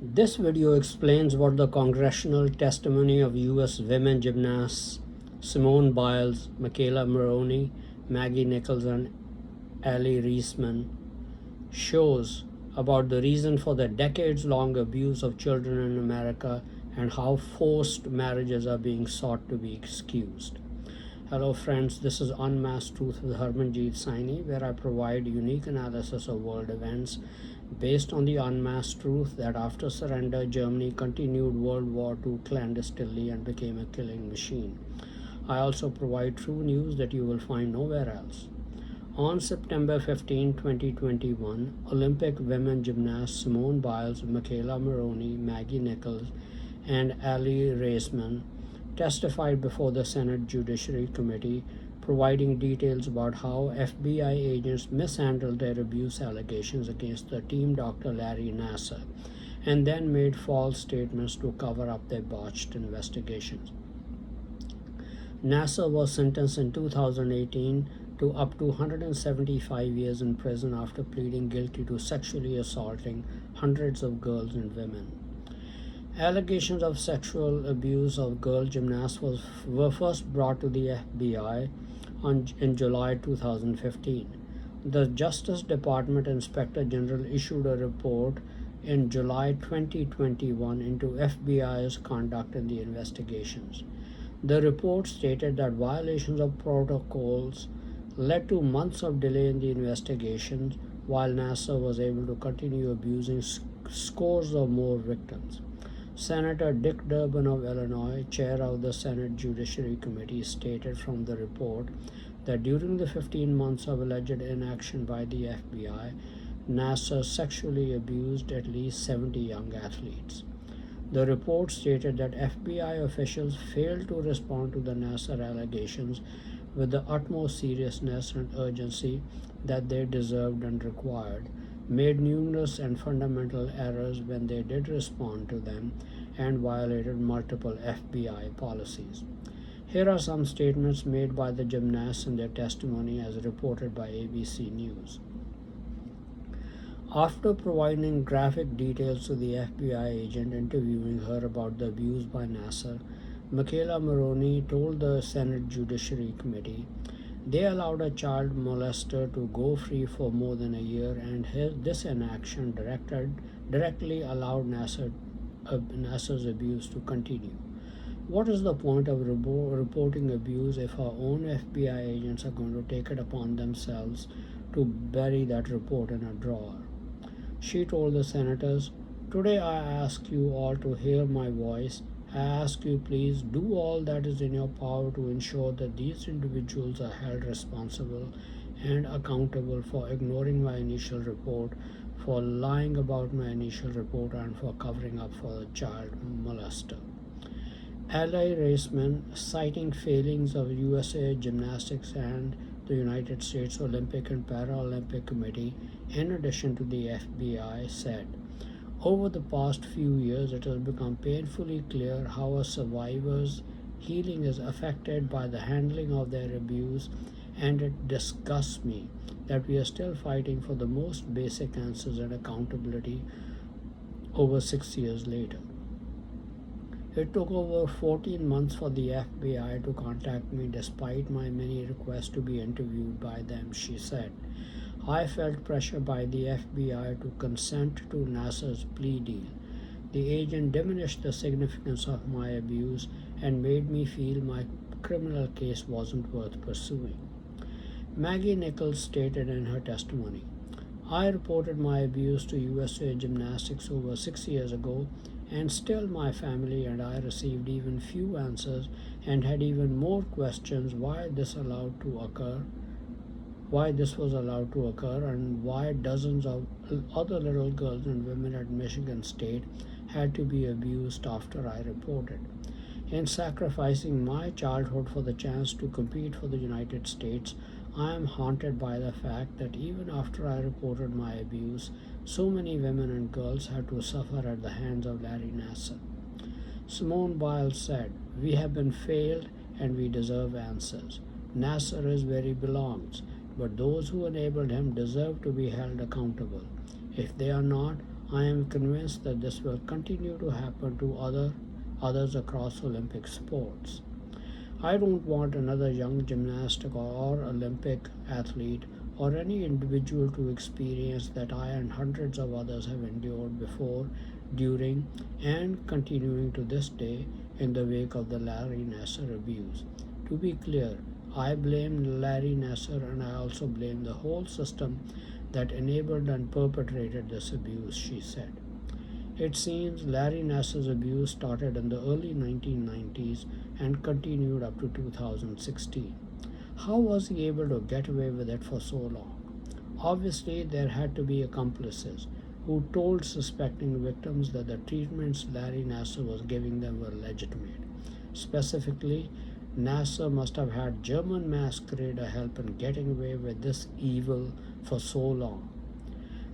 This video explains what the congressional testimony of U.S. women gymnasts Simone Biles, McKayla Maroney, Maggie Nichols, and Raisman shows about the reason for the decades-long abuse of children in America and how forced marriages are being sought to be excused. Hello friends, this is Unmasked Truth with Harmanjeet Saini, where I provide unique analysis of world events based on the unmasked truth that after surrender, Germany continued World War II clandestinely and became a killing machine. I also provide true news that you will find nowhere else. On September 15, 2021, Olympic women gymnasts Simone Biles, McKayla Maroney, Maggie Nichols, and Raisman testified before the Senate Judiciary Committee, providing details about how FBI agents mishandled their abuse allegations against the team doctor Larry Nassar and then made false statements to cover up their botched investigations. Nassar was sentenced in 2018 to up to 175 years in prison after pleading guilty to sexually assaulting hundreds of girls and women. Allegations of sexual abuse of girl gymnasts were first brought to the FBI in July 2015. The Justice Department Inspector General issued a report in July 2021 into FBI's conduct in the investigations. The report stated that violations of protocols led to months of delay in the investigations, while Nassar was able to continue abusing scores of more victims. Senator Dick Durbin of Illinois, chair of the Senate Judiciary Committee, stated from the report that during the 15 months of alleged inaction by the FBI, Nassar sexually abused at least 70 young athletes. The report stated that FBI officials failed to respond to the Nassar allegations with the utmost seriousness and urgency that they deserved and required, made numerous and fundamental errors when they did respond to them, and violated multiple FBI policies. Here are some statements made by the gymnasts in their testimony as reported by ABC News. After providing graphic details to the FBI agent interviewing her about the abuse by Nassar, McKayla Maroney told the Senate Judiciary Committee they allowed a child molester to go free for more than a year, and this inaction directly allowed Nassar's abuse to continue. What is the point of reporting abuse if our own FBI agents are going to take it upon themselves to bury that report in a drawer? She told the senators, "Today I ask you all to hear my voice. I ask you, please do all that is in your power to ensure that these individuals are held responsible and accountable for ignoring my initial report, for lying about my initial report, and for covering up for the child molester." Raisman, citing failings of USA Gymnastics and the United States Olympic and Paralympic Committee, in addition to the FBI, said, "Over the past few years, it has become painfully clear how a survivor's healing is affected by the handling of their abuse, and it disgusts me that we are still fighting for the most basic answers and accountability over 6 years later." It took over 14 months for the FBI to contact me despite my many requests to be interviewed by them, she said. "I felt pressure by the FBI to consent to Nassar's plea deal. The agent diminished the significance of my abuse and made me feel my criminal case wasn't worth pursuing." Maggie Nichols stated in her testimony, "I reported my abuse to USA Gymnastics over 6 years ago, and still my family and I received even few answers and had even more questions why this was allowed to occur, and why dozens of other little girls and women at Michigan State had to be abused after I reported. In sacrificing my childhood for the chance to compete for the United States, I am haunted by the fact that even after I reported my abuse, so many women and girls had to suffer at the hands of Larry Nassar." Simone Biles said, "We have been failed and we deserve answers. Nassar is where he belongs, but those who enabled him deserve to be held accountable. If they are not, I am convinced that this will continue to happen to others across Olympic sports. I don't want another young gymnastic or Olympic athlete or any individual to experience that I and hundreds of others have endured before, during, and continuing to this day in the wake of the Larry Nassar abuse. To be clear, I blame Larry Nassar and I also blame the whole system that enabled and perpetrated this abuse, she said. It seems Larry Nassar's abuse started in the early 1990s and continued up to 2016. How was he able to get away with it for so long? Obviously, there had to be accomplices who told suspecting victims that the treatments Larry Nassar was giving them were legitimate. Specifically, Nassar must have had German masquerader help in getting away with this evil for so long.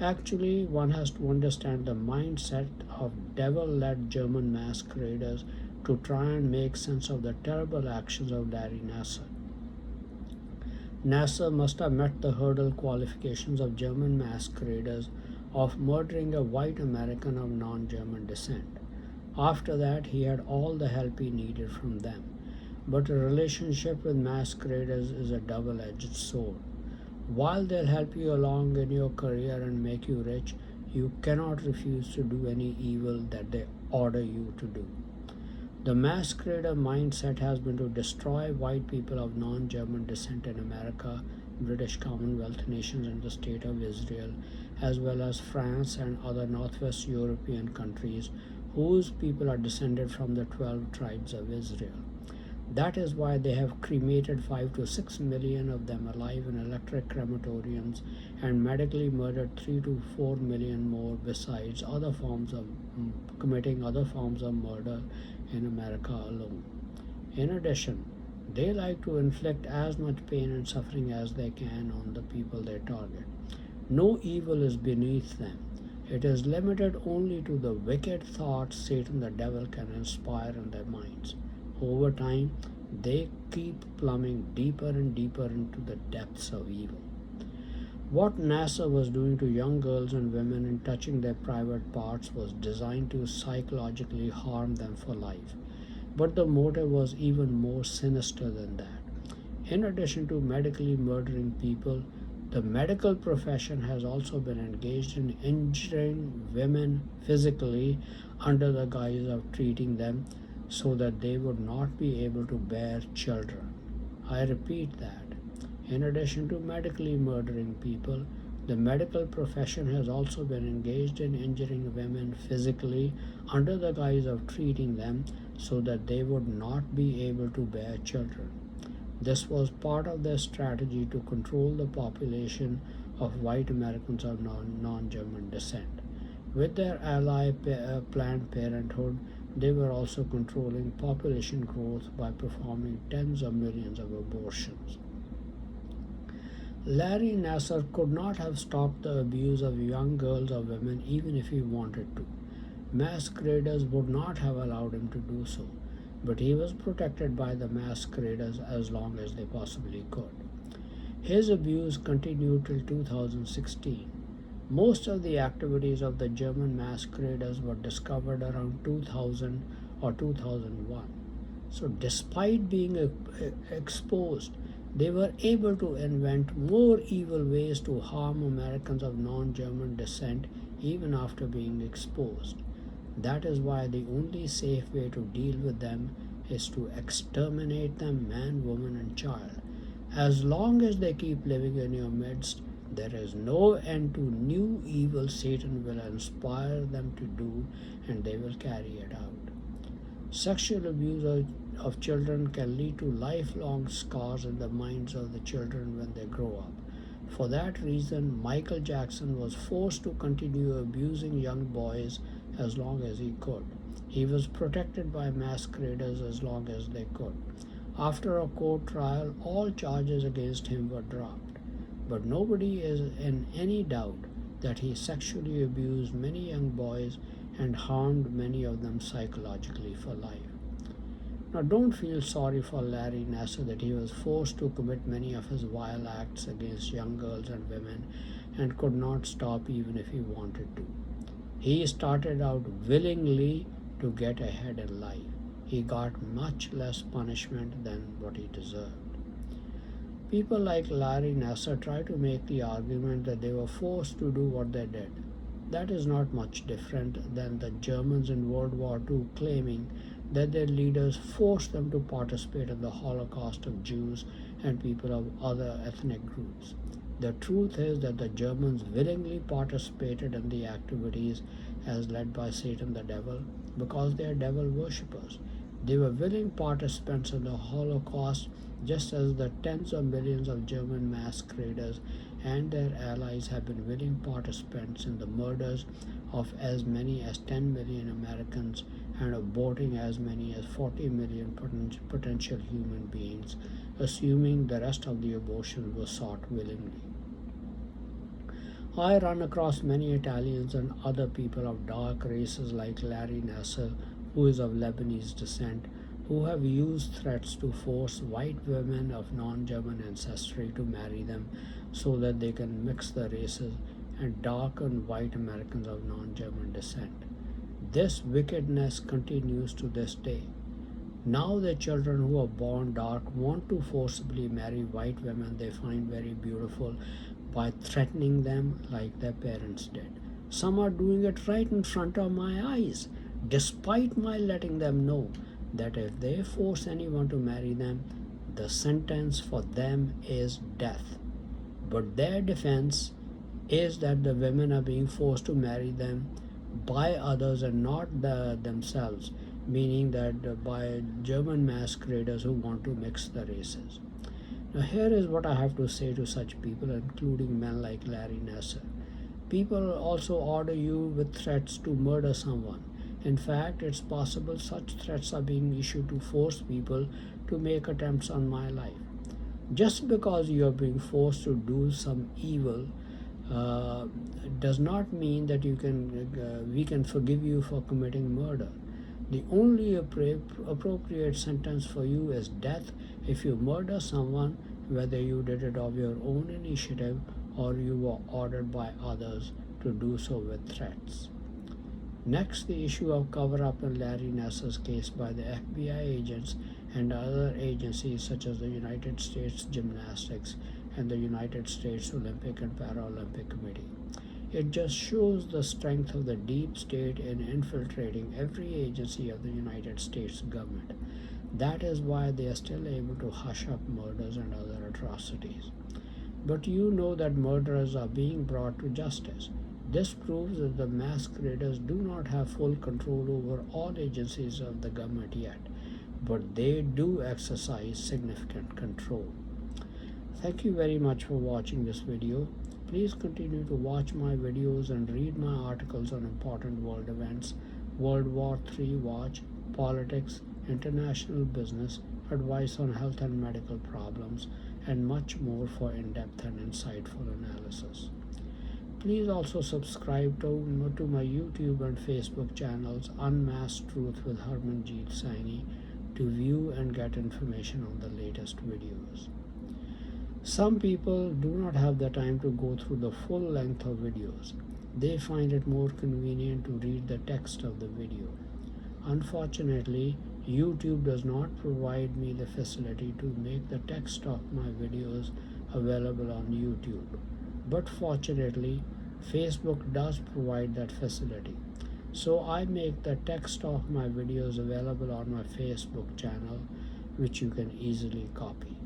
Actually, one has to understand the mindset of devil-led German masqueraders to try and make sense of the terrible actions of Larry Nassar. Nassar must have met the hurdle qualifications of German masqueraders of murdering a white American of non-German descent. After that, he had all the help he needed from them. But a relationship with masqueraders is a double-edged sword. While they'll help you along in your career and make you rich, you cannot refuse to do any evil that they order you to do. The masquerader mindset has been to destroy white people of non-German descent in America, British Commonwealth nations, and the State of Israel, as well as France and other Northwest European countries whose people are descended from the 12 tribes of Israel. That is why they have cremated 5 to 6 million of them alive in electric crematoriums and medically murdered 3 to 4 million more besides committing other forms of murder in America alone. In addition, they like to inflict as much pain and suffering as they can on the people they target. No evil is beneath them. It is limited only to the wicked thoughts Satan the devil can inspire in their minds. Over time, they keep plumbing deeper and deeper into the depths of evil. What Nassar was doing to young girls and women in touching their private parts was designed to psychologically harm them for life. But the motive was even more sinister than that. In addition to medically murdering people, the medical profession has also been engaged in injuring women physically under the guise of treating them so that they would not be able to bear children. I repeat that. In addition to medically murdering people, the medical profession has also been engaged in injuring women physically under the guise of treating them so that they would not be able to bear children. This was part of their strategy to control the population of white Americans of non-German descent. With their ally Planned Parenthood, they were also controlling population growth by performing tens of millions of abortions. Larry Nassar could not have stopped the abuse of young girls or women even if he wanted to. Masqueraders would not have allowed him to do so, but he was protected by the masqueraders as long as they possibly could. His abuse continued till 2016. Most of the activities of the German masqueraders were discovered around 2000 or 2001. So despite being exposed, they were able to invent more evil ways to harm Americans of non-German descent even after being exposed. That is why the only safe way to deal with them is to exterminate them, man, woman, and child. As long as they keep living in your midst, there is no end to new evil Satan will inspire them to do, and they will carry it out. Sexual abuse of children can lead to lifelong scars in the minds of the children when they grow up. For that reason, Michael Jackson was forced to continue abusing young boys as long as he could. He was protected by masqueraders as long as they could. After a court trial, all charges against him were dropped. But nobody is in any doubt that he sexually abused many young boys and harmed many of them psychologically for life. Now, don't feel sorry for Larry Nassar that he was forced to commit many of his vile acts against young girls and women and could not stop even if he wanted to. He started out willingly to get ahead in life. He got much less punishment than what he deserved. People like Larry Nassar try to make the argument that they were forced to do what they did. That is not much different than the Germans in World War II claiming that their leaders forced them to participate in the Holocaust of Jews and people of other ethnic groups. The truth is that the Germans willingly participated in the activities as led by Satan the devil because they are devil worshippers. They were willing participants in the Holocaust just as the tens of millions of German masqueraders and their allies have been willing participants in the murders of as many as 10 million Americans and aborting as many as 40 million potential human beings, assuming the rest of the abortions were sought willingly. I run across many Italians and other people of dark races like Larry Nassar, who is of Lebanese descent, who have used threats to force white women of non-German ancestry to marry them so that they can mix the races and darken white Americans of non-German descent. This wickedness continues to this day. Now the children who are born dark want to forcibly marry white women they find very beautiful by threatening them like their parents did. Some are doing it right in front of my eyes, despite my letting them know that if they force anyone to marry them, the sentence for them is death. But their defense is that the women are being forced to marry them by others and not themselves, meaning that by German masqueraders who want to mix the races. Now, here is what I have to say to such people, including men like Larry Nassar. People also order you with threats to murder someone. In fact, it's possible such threats are being issued to force people to make attempts on my life. Just because you are being forced to do some evil does not mean that we can forgive you for committing murder. The only appropriate sentence for you is death if you murder someone, whether you did it of your own initiative or you were ordered by others to do so with threats. Next, the issue of cover-up in Larry Nassar's case by the FBI agents and other agencies such as the United States Gymnastics and the United States Olympic and Paralympic Committee. It just shows the strength of the deep state in infiltrating every agency of the United States government. That is why they are still able to hush up murders and other atrocities. But you know that murderers are being brought to justice. This proves that the masqueraders do not have full control over all agencies of the government yet, but they do exercise significant control. Thank you very much for watching this video. Please continue to watch my videos and read my articles on important world events, World War III watch, politics, international business, advice on health and medical problems, and much more for in-depth and insightful analysis. Please also subscribe to my YouTube and Facebook channels Unmasked Truth with Harmanjeet Saini to view and get information on the latest videos. Some people do not have the time to go through the full length of videos. They find it more convenient to read the text of the video. Unfortunately, YouTube does not provide me the facility to make the text of my videos available on YouTube. But fortunately, Facebook does provide that facility. So I make the text of my videos available on my Facebook channel, which you can easily copy.